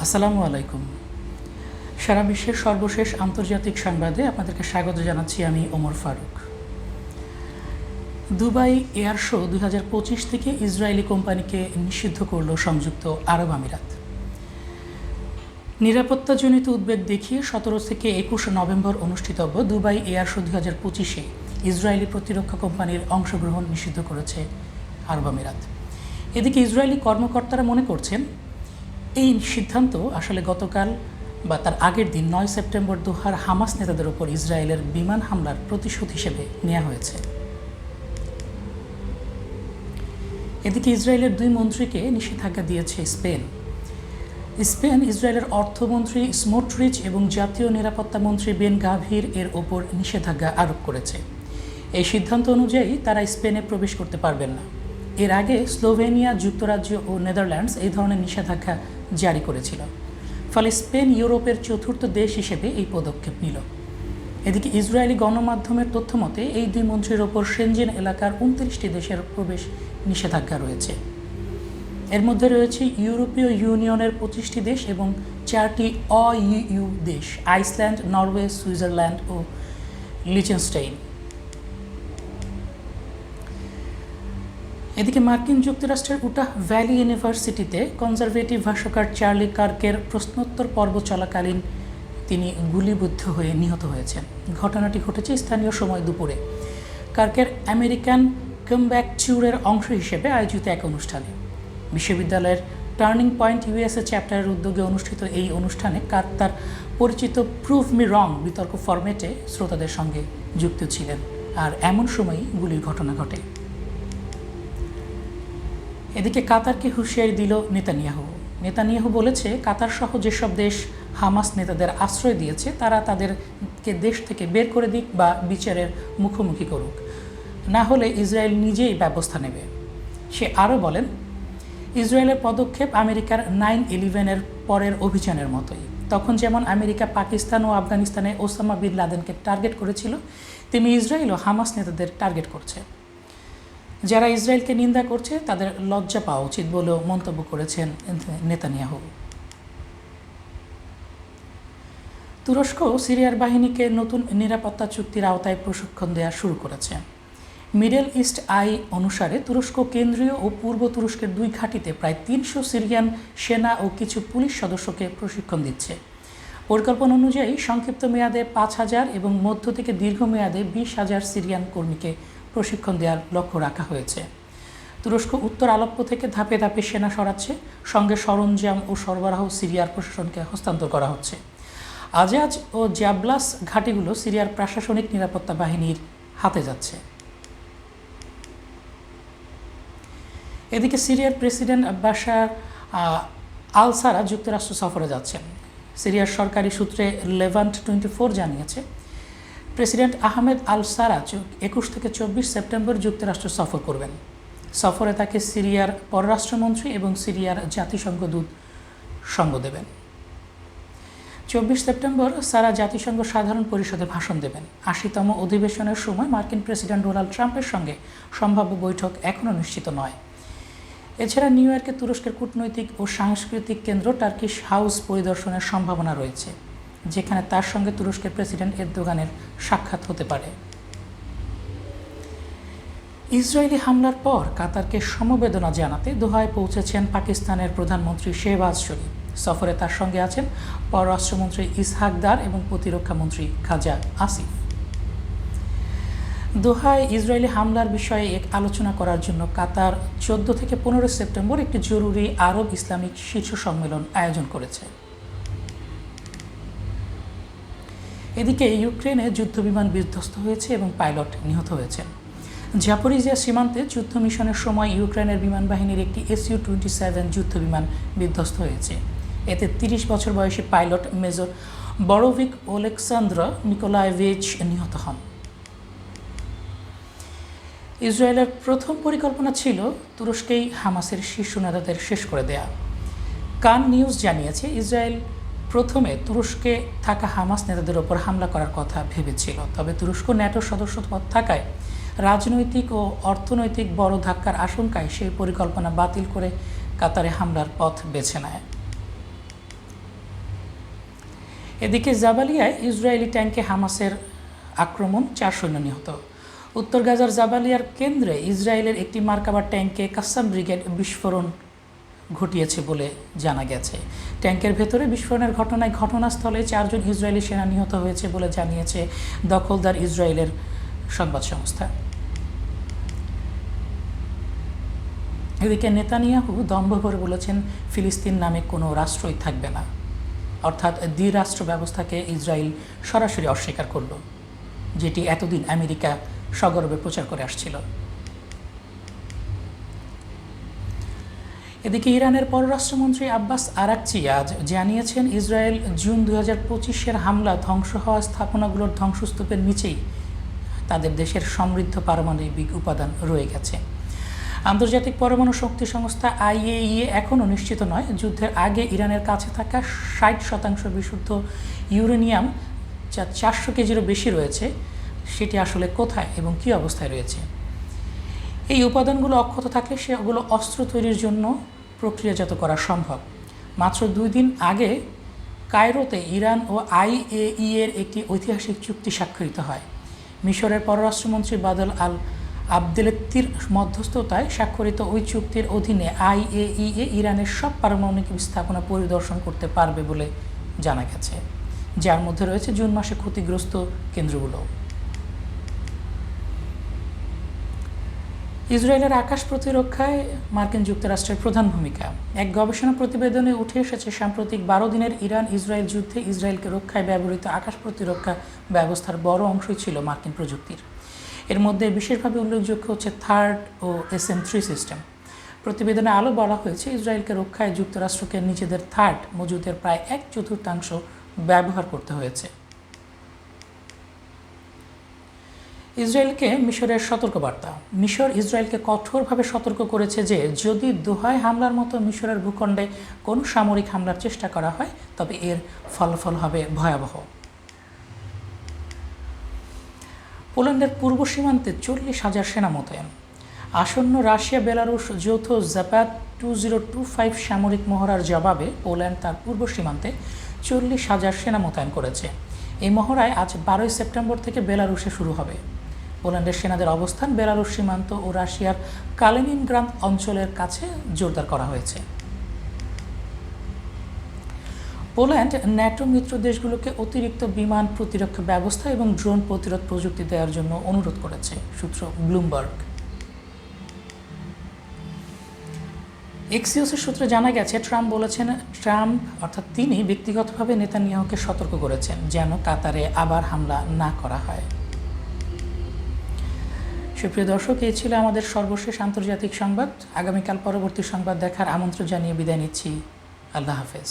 আসসালামু আলাইকুম। সারা বিশ্বের সর্বশেষ আন্তর্জাতিক সংবাদে আপনাদেরকে স্বাগত জানাচ্ছি আমি Omar Faruk. Dubai air show 2025 থেকে ইসরায়েলি কোম্পানিকে নিষিদ্ধ করল সংযুক্ত আরব আমিরাত। নিরাপত্তাজনিত উদ্বেগ দেখিয়ে 17 থেকে 21 নভেম্বর অনুষ্ঠিতব্য দুবাই এয়ার শো 2025-এ ইসরায়েলি প্রতিরক্ষা কোম্পানির অংশগ্রহণ নিষিদ্ধ করেছে আরব আমিরাত। এদিকে ইসরায়েলি কর্মকর্তারা মনে করছেন এই সিদ্ধান্ত আসলে গতকাল বা তার আগের দিন 9 সেপ্টেম্বর দোহার হামাস নেতাদের ওপর ইসরায়েলের বিমান হামলার প্রতিশোধ হিসেবে নেওয়া হয়েছে। এদিকে ইসরায়েলের 2 মন্ত্রীকে নিষেধাজ্ঞা দিয়েছে স্পেন। ইসরায়েলের অর্থমন্ত্রী স্মোটরিচ এবং জাতীয় নিরাপত্তা মন্ত্রী বেন গাভির এর ওপর নিষেধাজ্ঞা আরোপ করেছে। এই সিদ্ধান্ত অনুযায়ী তারা স্পেনে প্রবেশ করতে পারবেন না। এর আগে স্লোভেনিয়া, যুক্তরাজ্য ও নেদারল্যান্ডস এই ধরনের নিষেধাজ্ঞা জারি করেছিল। ফলে স্পেন ইউরোপের চতুর্থ দেশ হিসেবে এই পদক্ষেপ নিল। এদিকে ইসরায়েলি গণমাধ্যমের তথ্যমতে এই 2 মন্ত্রীর ওপর সেনজেন এলাকার 29টি দেশের প্রবেশ নিষেধাজ্ঞা রয়েছে। এর মধ্যে রয়েছে ইউরোপীয় ইউনিয়নের 25টি দেশ এবং 4টি অ-ইউ দেশ: আইসল্যান্ড, নরওয়ে, সুইজারল্যান্ড ও লিচেনস্টাইন। এদিকে মার্কিন যুক্তরাষ্ট্রের উটাহ ভ্যালি ইউনিভার্সিটিতে কনজারভেটিভ ভাষ্যকার চার্লি কার্কের প্রশ্নোত্তর পর্ব চলাকালীন তিনি গুলিবিদ্ধ হয়ে নিহত হয়েছেন। ঘটনাটি ঘটেছে স্থানীয় সময় দুপুরে কার্কের আমেরিকান কামব্যাক ট্যুরের অংশ হিসেবে আয়োজিত এক অনুষ্ঠানে। বিশ্ববিদ্যালয়ের টার্নিং পয়েন্ট ইউএসএ চ্যাপ্টারের উদ্যোগে অনুষ্ঠিত এই অনুষ্ঠানে কার্ক তার পরিচিত প্রুভ মি রং বিতর্ক ফরম্যাটে শ্রোতাদের সঙ্গে যুক্ত ছিলেন, আর এমন সময়ই গুলির ঘটনা ঘটে। এদিকে কাতারকে হুঁশিয়ারি দিল নেতানিয়াহু বলেছে, কাতার সহ যেসব দেশ হামাস নেতাদের আশ্রয় দিয়েছে তারা তাদেরকে দেশ থেকে বের করে দিক বা বিচারের মুখোমুখি করুক, না হলে ইসরায়েল নিজেই ব্যবস্থা নেবে। সে আরও বলেন, ইসরায়েলের পদক্ষেপ আমেরিকার 9/11-এর পরের অভিযানের মতোই। তখন যেমন আমেরিকা পাকিস্তান ও আফগানিস্তানে ওসামা বিন লাদেনকে টার্গেট করেছিল, তেমনি ইসরায়েলও হামাস নেতাদের টার্গেট করছে। যারা ইসরায়েলকে নিন্দা করছে তাদের লজ্জা পাওয়া উচিত বলেও মন্তব্য করেছেন নেতানিয়াহু। তুরস্ক সিরিয়ার বাহিনীকে নতুন নিরাপত্তা চুক্তির আওতায় প্রশিক্ষণ দেওয়া শুরু করেছে। মিডল ইস্ট আই অনুসারে তুরস্ক কেন্দ্রীয় ও পূর্ব তুরস্কের 2 ঘাঁটিতে প্রায় 300 সিরিয়ান সেনা ও কিছু পুলিশ সদস্যকে প্রশিক্ষণ দিচ্ছে। পরিকল্পনা অনুযায়ী সংক্ষিপ্ত মেয়াদে 5,000 এবং মধ্য থেকে দীর্ঘমেয়াদে 20,000 সিরিয়ান কর্মীকে প্রশিক্ষণ দেওয়ার লক্ষ্য রাখা হয়েছে। তুরস্ক উত্তর আলেপ্পো থেকে ধাপে ধাপে সেনা সরাচ্ছে, সঙ্গে সরঞ্জাম ও সরবরাহ সিরিয়ার প্রশাসনকে হস্তান্তর করা হচ্ছে। আজাজ ও জাবলাস ঘাঁটিগুলো সিরিয়ার প্রশাসনিক নিরাপত্তা বাহিনীর হাতে যাচ্ছে। এদিকে সিরিয়ার প্রেসিডেন্ট বাশার আল সারা যুক্তরাষ্ট্র সফরে যাচ্ছেন। সিরিয়ার সরকারি সূত্রে লেভান্ট 24 জানিয়েছে, প্রেসিডেন্ট আহমেদ আল সারা 21 থেকে 24 সেপ্টেম্বর যুক্তরাষ্ট্র সফর করবেন। সফরে তাকে সিরিয়ার পররাষ্ট্রমন্ত্রী এবং সিরিয়ার জাতিসংঘ দূত সঙ্গ দেবেন। 24 সেপ্টেম্বর সারা জাতিসংঘ সাধারণ পরিষদে ভাষণ দেবেন। 80তম অধিবেশনের সময় মার্কিন প্রেসিডেন্ট ডোনাল্ড ট্রাম্পের সঙ্গে সম্ভাব্য বৈঠক এখনও নিশ্চিত নয়। এছাড়া নিউ ইয়র্কে তুরস্কের কূটনৈতিক ও সাংস্কৃতিক কেন্দ্র টার্কিশ হাউস পরিদর্শনের সম্ভাবনা রয়েছে, যেখানে তার সঙ্গে তুরস্কের প্রেসিডেন্ট এরদোগানের সাক্ষাৎ হতে পারে। ইসরায়েলি হামলার পর কাতারকে সমবেদনা জানাতে দোহায় পৌঁছেছেন পাকিস্তানের প্রধানমন্ত্রী শেহবাজ শরীফ। সফরে তার সঙ্গে আছেন পররাষ্ট্রমন্ত্রী ইসহাক দার এবং প্রতিরক্ষামন্ত্রী খাজা আসিফ। দোহায় ইসরায়েলি হামলার বিষয়ে এক আলোচনা করার জন্য কাতার 14 থেকে 15 সেপ্টেম্বর একটি জরুরি আরব ইসলামিক শীর্ষ সম্মেলন আয়োজন করেছে। এদিকে ইউক্রেনে যুদ্ধবিমান বিধ্বস্ত হয়েছে এবং পাইলট নিহত হয়েছেন। জাপোরিজিয়া সীমান্তে যুদ্ধ মিশনের সময় ইউক্রেনের বিমান বাহিনীর একটি Su-27 যুদ্ধবিমান বিধ্বস্ত হয়েছে। এতে 30 বছর বয়সী পাইলট মেজর বড়োভিক ওলেকসান্দ্র নিকোলায়েভিচ নিহত হন। ইসরায়েলের প্রথম পরিকল্পনা ছিল তুরস্কেই হামাসের শীর্ষ নেতাদের শেষ করে দেয়া। কান নিউজ জানিয়েছে, ইসরায়েল প্রথমে তুরস্কে থাকা হামাস নেতাদের ওপর হামলা করার কথা ভেবেছিল, তবে তুরস্ক ন্যাটো সদস্যপদ থাকায় রাজনৈতিক ও অর্থনৈতিক বড় ধাক্কার আশঙ্কায় সেই পরিকল্পনা বাতিল করে কাতারে হামলার পথ বেছে নেয়। এদিকে জাবালিয়ায় ইসরায়েলি ট্যাঙ্কে হামাসের আক্রমণ, 4 সৈন্য নিহত। উত্তর গাজার জাবালিয়ার কেন্দ্রে ইসরায়েলের একটি মার্কাবা ট্যাঙ্কে কাসাম ব্রিগেড বিস্ফোরণ ঘটিয়েছে বলে জানা গেছে। ট্যাঙ্কের ভেতরে বিস্ফোরণের ঘটনায় ঘটনাস্থলে 4 জন ইসরায়েলি সেনা নিহত হয়েছে বলে জানিয়েছে দখলদার ইসরায়েলের সংবাদ সংস্থা। এদিকে নেতানিয়াহু দম্ভ করে বলেছেন, ফিলিস্তিন নামে কোনো রাষ্ট্রই থাকবে না, অর্থাৎ দ্বিরাষ্ট্র ব্যবস্থাকে ইসরায়েল সরাসরি অস্বীকার করল, যেটি এতদিন আমেরিকা সগর্বে প্রচার করে আসছিল। এদিকে ইরানের পররাষ্ট্রমন্ত্রী আব্বাস আরাকচি আজ জানিয়েছেন, ইসরায়েল জুন 2025-এর হামলা ধ্বংস হওয়া স্থাপনাগুলোর ধ্বংসস্তূপের নিচেই তাদের দেশের সমৃদ্ধ পারমাণবিক উপাদান রয়ে গেছে। আন্তর্জাতিক পরমাণু শক্তি সংস্থা IAEA এখনও নিশ্চিত নয় যুদ্ধের আগে ইরানের কাছে থাকা 60% বিশুদ্ধ ইউরেনিয়াম, যা 400 কেজিরও বেশি রয়েছে, সেটি আসলে কোথায় এবং কী অবস্থায় রয়েছে। এই উপাদানগুলো অক্ষত থাকলে সেগুলো অস্ত্র তৈরির জন্য প্রক্রিয়াজাত করা সম্ভব। মাত্র 2 দিন আগে কায়রোতে ইরান ও IAEA-এর একটি ঐতিহাসিক চুক্তি স্বাক্ষরিত হয়। মিশরের পররাষ্ট্রমন্ত্রী বাদল আল আবদেলেত্তির মধ্যস্থতায় স্বাক্ষরিত ওই চুক্তির অধীনে IAEA ইরানের সব পারমাণবিক স্থাপনা পরিদর্শন করতে পারবে বলে জানা গেছে, যার মধ্যে রয়েছে জুন মাসে ক্ষতিগ্রস্ত কেন্দ্রগুলো। ইসরায়েলের আকাশ প্রতিরক্ষায় মার্কিন যুক্তরাষ্ট্রের প্রধান ভূমিকা। এক গবেষণা প্রতিবেদনে উঠে এসেছে, সাম্প্রতিক 12 দিনের ইরান ইসরায়েল যুদ্ধে ইসরায়েলকে রক্ষায় ব্যবহৃত আকাশ প্রতিরক্ষা ব্যবস্থার বড় অংশই ছিল মার্কিন প্রযুক্তির। এর মধ্যে বিশেষভাবে উল্লেখযোগ্য হচ্ছে থার্ড ও SM-3 সিস্টেম। প্রতিবেদনে আরও বলা হয়েছে, ইসরায়েলকে রক্ষায় যুক্তরাষ্ট্রকে নিজেদের থার্ড মজুদের প্রায় 1/4 ব্যবহার করতে হয়েছে। ইসরায়েলকে মিশরের সতর্কবার্তা। মিশর ইসরায়েলকে কঠোরভাবে সতর্ক করেছে যে যদি দোহায় হামলার মতো মিশরের ভূখণ্ডে কোনো সামরিক হামলার চেষ্টা করা হয় তবে এর ফলাফল হবে ভয়াবহ। পোল্যান্ডের পূর্ব সীমান্তে 40,000 সেনা মোতায়েন। আসন্ন রাশিয়া বেলারুশ যৌথ জাপাত 2025 সামরিক মহড়ার জবাবে পোল্যান্ড তার পূর্ব সীমান্তে 40,000 সেনা মোতায়েন করেছে। এই মহড়ায় আজ 12 সেপ্টেম্বর থেকে বেলারুশে শুরু হবে। পোল্যান্ডের সেনাদের অবস্থান বেলারুশ সীমান্ত ও রাশিয়ার কালিনিনগ্রাদ অঞ্চলের কাছে জোরদার করা হয়েছে। পোল্যান্ড ন্যাটো মিত্র দেশগুলোকে অতিরিক্ত বিমান প্রতিরক্ষা ব্যবস্থা এবং ড্রোন প্রতিরোধ প্রযুক্তি দেওয়ার জন্য অনুরোধ করেছে, সূত্র ব্লুমবার্গ। এক্সিওসের সূত্রে জানা গেছে, ট্রাম্প অর্থাৎ তিনি ব্যক্তিগতভাবে নেতানিয়াহুকে সতর্ক করেছেন যেন কাতারে আবার হামলা না করা হয়। সুপ্রিয় দর্শক, এই ছিল আমাদের সর্বশেষ আন্তর্জাতিক সংবাদ। আগামীকাল পরবর্তী সংবাদ দেখার আমন্ত্রণ জানিয়ে বিদায় নিচ্ছি। আল্লাহ হাফেজ।